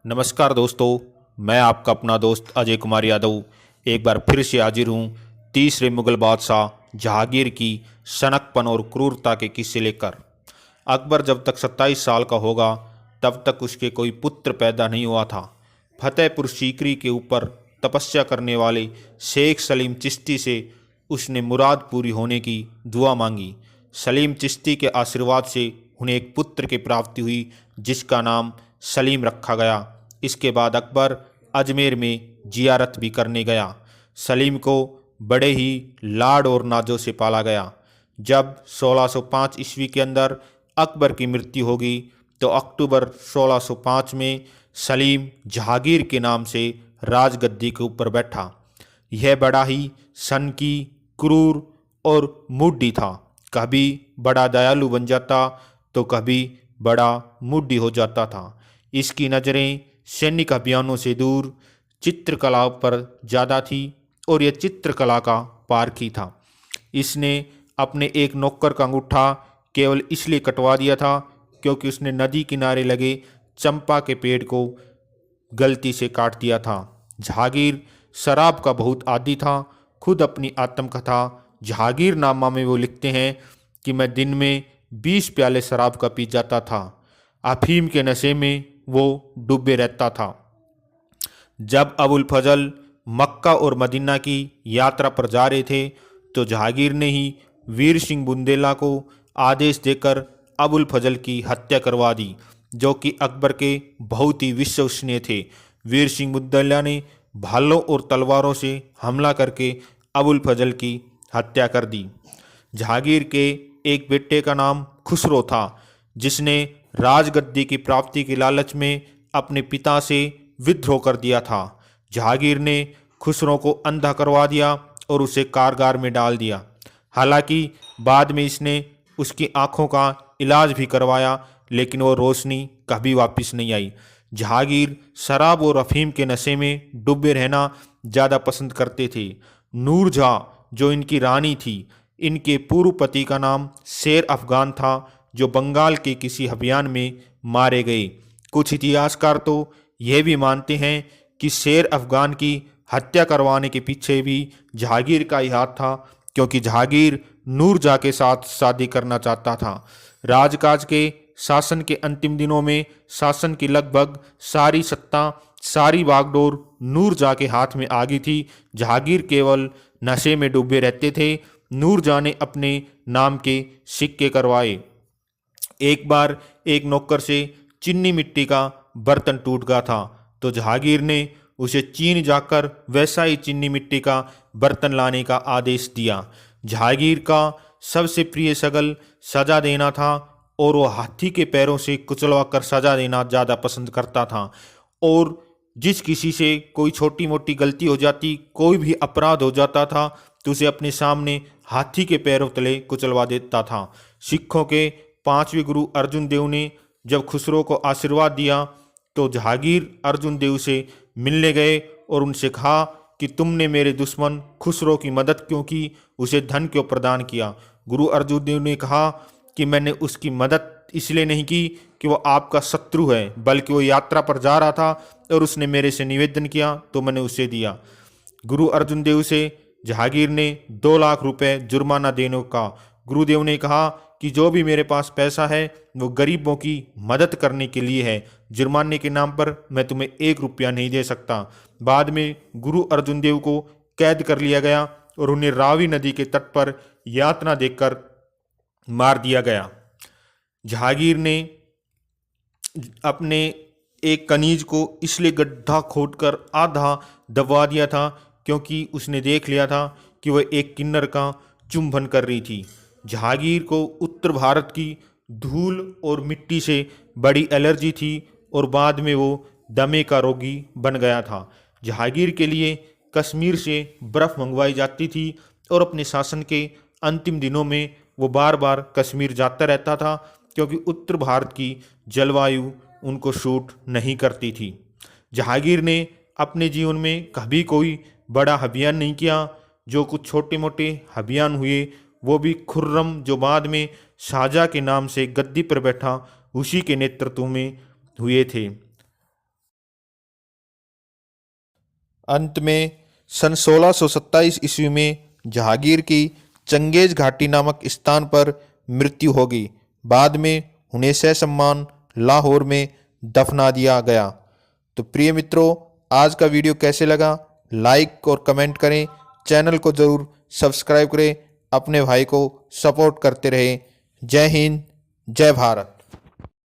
नमस्कार दोस्तों, मैं आपका अपना दोस्त अजय कुमार यादव एक बार फिर से हाजिर हूँ तीसरे मुगल बादशाह जहांगीर की सनकपन और क्रूरता के किस्से लेकर। अकबर जब तक 27 साल का होगा तब तक उसके कोई पुत्र पैदा नहीं हुआ था। फतेहपुर सीकरी के ऊपर तपस्या करने वाले शेख सलीम चिश्ती से उसने मुराद पूरी होने की दुआ मांगी। सलीम चिश्ती के आशीर्वाद से उन्हें एक पुत्र की प्राप्ति हुई जिसका नाम सलीम रखा गया। इसके बाद अकबर अजमेर में जियारत भी करने गया। सलीम को बड़े ही लाड और नाजों से पाला गया। जब 1605 ईस्वी के अंदर अकबर की मृत्यु होगी तो अक्टूबर 1605 में सलीम जहांगीर के नाम से राजगद्दी के ऊपर बैठा। यह बड़ा ही सनकी, क्रूर और मूढ़ी था। कभी बड़ा दयालु बन जाता तो कभी बड़ा मूढ़ी हो जाता था। इसकी नज़रें सैनिक अभियानों से दूर चित्रकला पर ज़्यादा थी और यह चित्रकला का पारखी था। इसने अपने एक नौकर का अंगूठा केवल इसलिए कटवा दिया था क्योंकि उसने नदी किनारे लगे चंपा के पेड़ को गलती से काट दिया था। जहांगीर शराब का बहुत आदी था। खुद अपनी आत्मकथा जहांगीरनामा में वो लिखते हैं कि मैं दिन में 20 प्याले शराब का पी जाता था। अफीम के नशे में वो डूबे रहता था। जब अबुल फजल मक्का और मदीना की यात्रा पर जा रहे थे तो जहांगीर ने ही वीर सिंह बुंदेला को आदेश देकर अबुल फजल की हत्या करवा दी, जो कि अकबर के बहुत ही विश्वसनीय थे। वीर सिंह बुंदेला ने भालों और तलवारों से हमला करके अबुल फजल की हत्या कर दी। जहांगीर के एक बेटे का नाम खुसरो था, जिसने राजगद्दी की प्राप्ति के लालच में अपने पिता से विद्रोह कर दिया था। जहांगीर ने खुसरो को अंधा करवा दिया और उसे कारागार में डाल दिया। हालांकि बाद में इसने उसकी आंखों का इलाज भी करवाया, लेकिन वो रोशनी कभी वापस नहीं आई। जहांगीर शराब और अफीम के नशे में डूबे रहना ज़्यादा पसंद करते थे। नूरजहाँ, जो इनकी रानी थी, इनके पूर्व पति का नाम शेर अफगान था, जो बंगाल के किसी अभियान में मारे गए। कुछ इतिहासकार तो यह भी मानते हैं कि शेर अफगान की हत्या करवाने के पीछे भी जहांगीर का ही हाथ था, क्योंकि जहांगीर नूरजहाँ के साथ शादी करना चाहता था। राजकाज के शासन के अंतिम दिनों में शासन की लगभग सारी सत्ता, सारी बागडोर नूरजहाँ के हाथ में आ गई थी। जहांगीर केवल नशे में डूबे रहते थे। नूरजहाँ ने अपने नाम के सिक्के करवाए। एक बार एक नौकर से चीनी मिट्टी का बर्तन टूट गया था तो जहांगीर ने उसे चीन जाकर वैसा ही चीनी मिट्टी का बर्तन लाने का आदेश दिया। जहांगीर का सबसे प्रिय शगल सजा देना था और वो हाथी के पैरों से कुचलवा कर सजा देना ज़्यादा पसंद करता था। और जिस किसी से कोई छोटी मोटी गलती हो जाती, कोई भी अपराध हो जाता था, तो उसे अपने सामने हाथी के पैरों तले कुचलवा देता था। सिखों के 5वें गुरु अर्जुन देव ने जब खुसरो को आशीर्वाद दिया तो जहांगीर अर्जुन देव से मिलने गए और उनसे कहा कि तुमने मेरे दुश्मन खुसरो की मदद क्यों की, उसे धन क्यों प्रदान किया। गुरु अर्जुन देव ने कहा कि मैंने उसकी मदद इसलिए नहीं की कि वो आपका शत्रु है, बल्कि वो यात्रा पर जा रहा था और उसने मेरे से निवेदन किया तो मैंने उसे दिया। गुरु अर्जुन देव से जहांगीर ने 2 लाख रुपए जुर्माना देने का। गुरुदेव ने कहा कि जो भी मेरे पास पैसा है वो गरीबों की मदद करने के लिए है, जुर्माने के नाम पर मैं तुम्हें 1 रुपया नहीं दे सकता। बाद में गुरु अर्जुन देव को कैद कर लिया गया और उन्हें रावी नदी के तट पर यातना देकर मार दिया गया। जहांगीर ने अपने एक कनीज को इसलिए गड्ढा खोदकर आधा दबवा दिया था क्योंकि उसने देख लिया था कि वह एक किन्नर का चुंबन कर रही थी। जहांगीर को उत्तर भारत की धूल और मिट्टी से बड़ी एलर्जी थी और बाद में वो दमे का रोगी बन गया था। जहांगीर के लिए कश्मीर से बर्फ़ मंगवाई जाती थी और अपने शासन के अंतिम दिनों में वो बार बार कश्मीर जाता रहता था, क्योंकि उत्तर भारत की जलवायु उनको सूट नहीं करती थी। जहांगीर ने अपने जीवन में कभी कोई बड़ा अभियान नहीं किया। जो कुछ छोटे मोटे अभियान हुए वो भी खुर्रम, जो बाद में शाहजहाँ के नाम से गद्दी पर बैठा, उसी के नेतृत्व में हुए थे। अंत में सन 1627 ईस्वी में जहांगीर की चंगेज घाटी नामक स्थान पर मृत्यु होगी। बाद में उन्हें ससम्मान लाहौर में दफना दिया गया। तो प्रिय मित्रों, आज का वीडियो कैसे लगा लाइक और कमेंट करें, चैनल को ज़रूर सब्सक्राइब करें, अपने भाई को सपोर्ट करते रहें। जय हिंद, जय भारत।